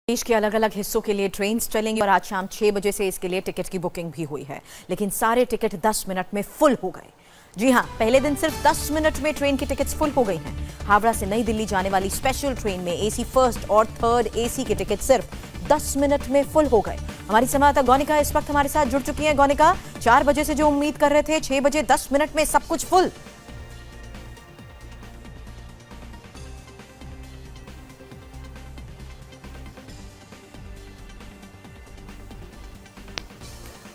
देश के अलग अलग हिस्सों के लिए ट्रेन चलेंगी और आज शाम 6 बजे से इसके लिए टिकट की बुकिंग भी हुई है, लेकिन सारे टिकट 10 मिनट में फुल हो गए। जी हां, पहले दिन सिर्फ 10 मिनट में ट्रेन की टिकट्स फुल हो गई हैं। हावड़ा से नई दिल्ली जाने वाली स्पेशल ट्रेन में एसी फर्स्ट और थर्ड एसी के टिकट सिर्फ 10 मिनट में फुल हो गए। हमारी संवाददाता गौनिका इस वक्त हमारे साथ जुड़ चुकी है। गौनिका, 4 बजे से जो उम्मीद कर रहे थे, 6 बजे 10 मिनट में सब कुछ फुल।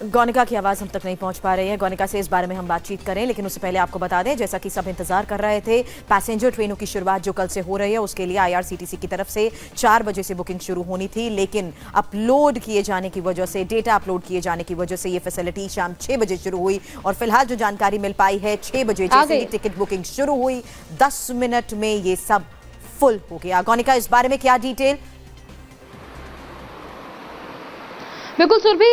गौनिका की आवाज हम तक नहीं पहुंच पा रही है। गौनिका से इस बारे में हम बातचीत करें, लेकिन उससे पहले आपको बता दें, जैसा कि सब इंतजार कर रहे थे, पैसेंजर ट्रेनों की शुरुआत जो कल से हो रही है उसके लिए आईआरसीटीसी की तरफ से 4 बजे से बुकिंग शुरू होनी थी, लेकिन अपलोड किए जाने की वजह से, डेटा अपलोड किए जाने की वजह से ये फैसिलिटी शाम 6 बजे शुरू हुई। और फिलहाल जो जानकारी मिल पाई है, 6 बजे जैसे ही टिकट बुकिंग शुरू हुई, 10 मिनट में ये सब फुल हो गया। गौनिका, इस बारे में क्या डिटेल? बिल्कुल सुरभि,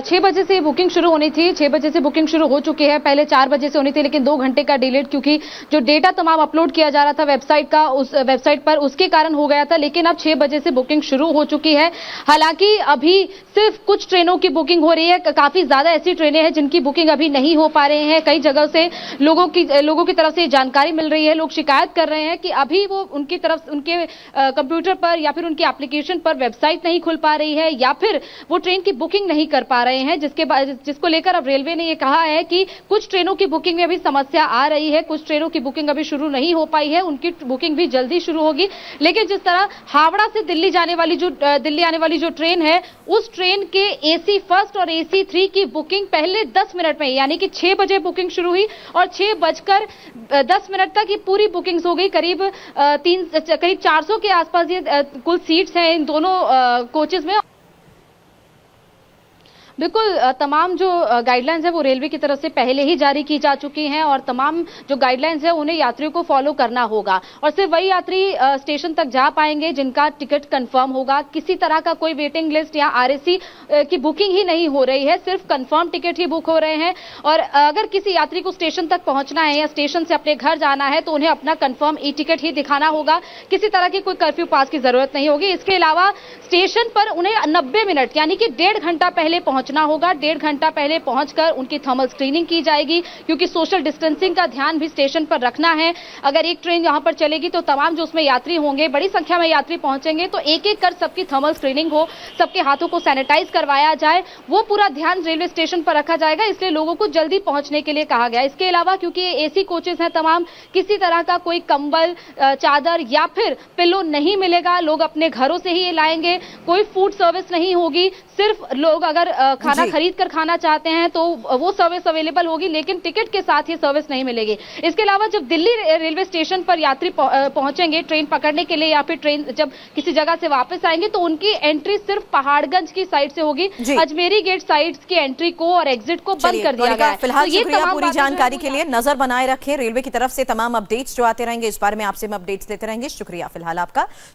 6 बजे से बुकिंग शुरू होनी थी। 6 बजे से बुकिंग शुरू हो चुकी है। पहले 4 बजे से होनी थी, लेकिन 2 घंटे का डिलेड, क्योंकि जो डेटा तमाम अपलोड किया जा रहा था वेबसाइट पर, उसके कारण हो गया था। लेकिन अब 6 बजे से बुकिंग शुरू हो चुकी है। हालांकि अभी सिर्फ कुछ ट्रेनों की बुकिंग हो रही है। काफी ज्यादा ऐसी ट्रेनें हैं जिनकी बुकिंग अभी नहीं हो पा रहे हैं। कई जगह से लोगों की तरफ से जानकारी मिल रही है। लोग शिकायत कर रहे हैं कि अभी वो उनकी तरफ, उनके कंप्यूटर पर या फिर उनकी एप्लीकेशन पर वेबसाइट नहीं खुल पा रही है, या फिर वो ट्रेन की बुकिंग नहीं कर पा रहे हैं, जिसको लेकर अब रेलवे ने यह कहा है कि कुछ ट्रेनों की बुकिंग में अभी समस्या आ रही है। कुछ ट्रेनों की बुकिंग अभी शुरू नहीं हो पाई है, उनकी बुकिंग भी जल्दी शुरू होगी। लेकिन जिस तरह हावड़ा से दिल्ली आने वाली जो ट्रेन है, उस ट्रेन के एसी फर्स्ट और एसी 3 की बुकिंग पहले 10 मिनट में, यानी कि 6 बजे बुकिंग शुरू हुई और 6:10 तक ये पूरी बुकिंग्स हो गई। करीब 400 के आसपास ये कुल सीट्स हैं इन दोनों कोचेस में। बिल्कुल, तमाम जो गाइडलाइंस है वो रेलवे की तरफ से पहले ही जारी की जा चुकी हैं, और तमाम जो गाइडलाइंस है उन्हें यात्रियों को फॉलो करना होगा। और सिर्फ वही यात्री स्टेशन तक जा पाएंगे जिनका टिकट कंफर्म होगा। किसी तरह का कोई वेटिंग लिस्ट या आरएसी की बुकिंग ही नहीं हो रही है, सिर्फ कंफर्म टिकट ही बुक हो रहे हैं। और अगर किसी यात्री को स्टेशन तक पहुंचना है या स्टेशन से अपने घर जाना है, तो उन्हें अपना कंफर्म ई टिकट ही दिखाना होगा। किसी तरह की कोई कर्फ्यू पास की जरूरत नहीं होगी। इसके अलावा स्टेशन पर उन्हें 90 मिनट यानी कि 1.5 घंटा पहले पहुंचना होगा। 1.5 घंटा पहले पहुंचकर उनकी थर्मल स्क्रीनिंग की जाएगी, क्योंकि सोशल डिस्टेंसिंग का ध्यान भी स्टेशन पर रखना है। अगर एक ट्रेन यहां पर चलेगी तो तमाम जो उसमें यात्री होंगे, बड़ी संख्या में यात्री पहुंचेंगे, तो एक एक कर सबकी थर्मल स्क्रीनिंग हो, सबके हाथों को सैनिटाइज करवाया जाए, वो पूरा ध्यान रेलवे स्टेशन पर रखा जाएगा। इसलिए लोगों को जल्दी पहुंचने के लिए कहा गया। इसके अलावा क्योंकि ये एसी कोचेस हैं तमाम, किसी तरह का कोई कंबल, चादर या फिर पिलो नहीं मिलेगा। लोग अपने घरों से ही ये लाएंगे। कोई फूड सर्विस नहीं होगी। सिर्फ लोग अगर खाना खरीद कर खाना चाहते हैं तो वो सर्विस अवेलेबल होगी, लेकिन टिकट के साथ ये सर्विस नहीं मिलेगी। इसके अलावा जब दिल्ली रेलवे स्टेशन पर यात्री पहुंचेंगे ट्रेन पकड़ने के लिए, या फिर ट्रेन जब किसी जगह से वापस आएंगे, तो उनकी एंट्री सिर्फ पहाड़गंज की साइड से होगी। अजमेरी गेट साइड की एंट्री को और एग्जिट को बंद कर दिया गया है। फिलहाल शुक्रिया पूरी जानकारी के लिए। नजर बनाए रखें, रेलवे की तरफ से तमाम अपडेट्स जो आते रहेंगे, इस बारे में आपसे हम अपडेट्स देते रहेंगे। शुक्रिया फिलहाल आपका।